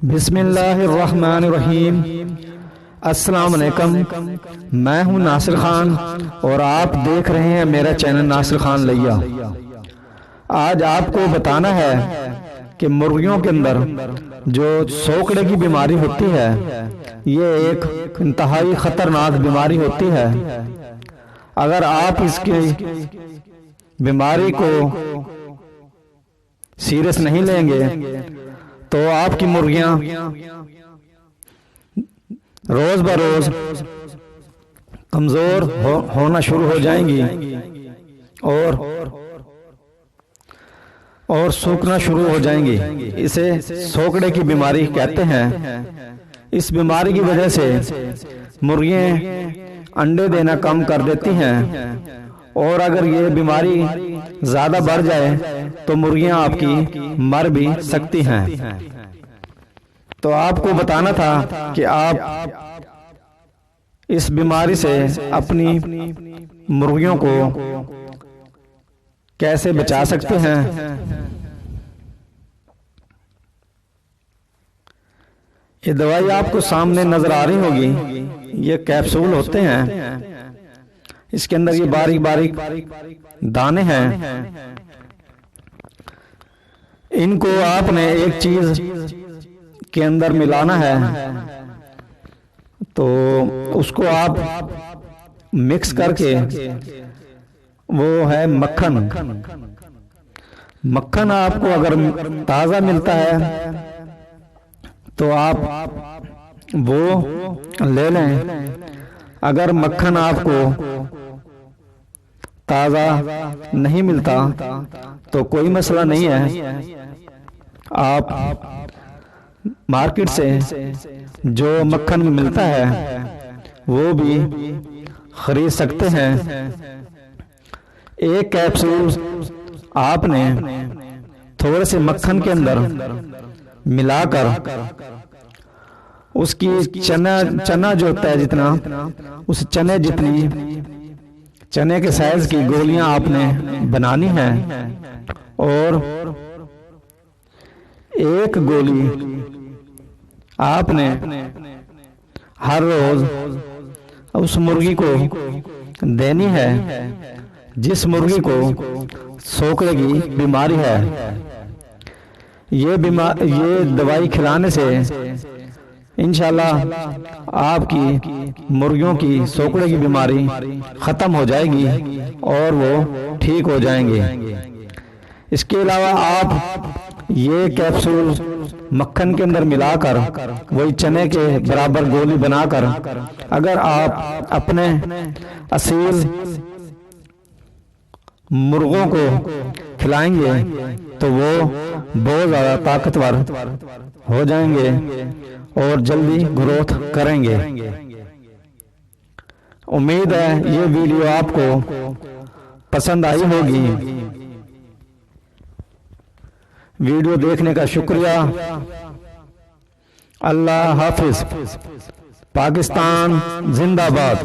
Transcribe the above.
बिस्मिल्लाहिर्रहमानिर्रहीम। अस्सलाम वालेकुम। मैं हूं नासिर खान और आप देख रहे हैं मेरा चैनल नासिर खान लैया। आज आपको बताना है कि मुर्गियों के अंदर जो सोकड़े की बीमारी होती है, ये एक इंतहाई खतरनाक बीमारी होती है। अगर आप इसकी बीमारी को सीरियस नहीं लेंगे तो आपकी मुर्गियां रोज बरोज कमजोर होना शुरू हो जाएंगी और सूखना शुरू हो जाएंगी। इसे सोकड़े की बीमारी कहते हैं। इस बीमारी की वजह से मुर्गियां अंडे देना कम कर देती हैं और अगर ये बीमारी ज्यादा बढ़ जाए तो मुर्गियां आपकी मर भी सकती हैं। तो आपको बताना था कि आप इस बीमारी से अपनी मुर्गियों को कैसे बचा सकते हैं। ये दवाई आपको सामने नजर आ रही होगी। ये कैप्सूल होते हैं, इसके अंदर ये बारीक बारीक दाने हैं। इनको आपने एक चीज के अंदर मिलाना है, तो उसको आप मिक्स करके, वो है मक्खन। मक्खन आपको अगर ताज़ा मिलता है तो आप वो ले लें। अगर मक्खन आपको ताज़ा नहीं मिलता तो कोई मसला नहीं है। आप मार्केट से जो मक्खन मिलता है वो भी खरीद सकते हैं। एक कैप्सूल आपने थोड़े से मक्खन के अंदर मिलाकर उसकी चना जो होता है जितना, उस चने जितनी चने के साइज की गोलियां आपने बनानी है और एक गोली आपने हर रोज उस मुर्गी को देनी है जिस मुर्गी को सोकड़े की बीमारी है। ये दवाई खिलाने से इंशाल्लाह आपकी मुर्गियों की सोकड़े की बीमारी खत्म हो जाएगी और वो ठीक हो जाएंगे। इसके अलावा आप ये कैप्सूल मक्खन के अंदर मिलाकर वही चने के बराबर गोली बनाकर अगर आप अपने असील मुर्गों को खिलाएंगे तो वो बहुत ज़्यादा ताकतवर हो जाएंगे और जल्दी ग्रोथ करेंगे। उम्मीद है ये वीडियो आपको पसंद आई होगी। वीडियो देखने का शुक्रिया। अल्लाह हाफिज। पाकिस्तान जिंदाबाद।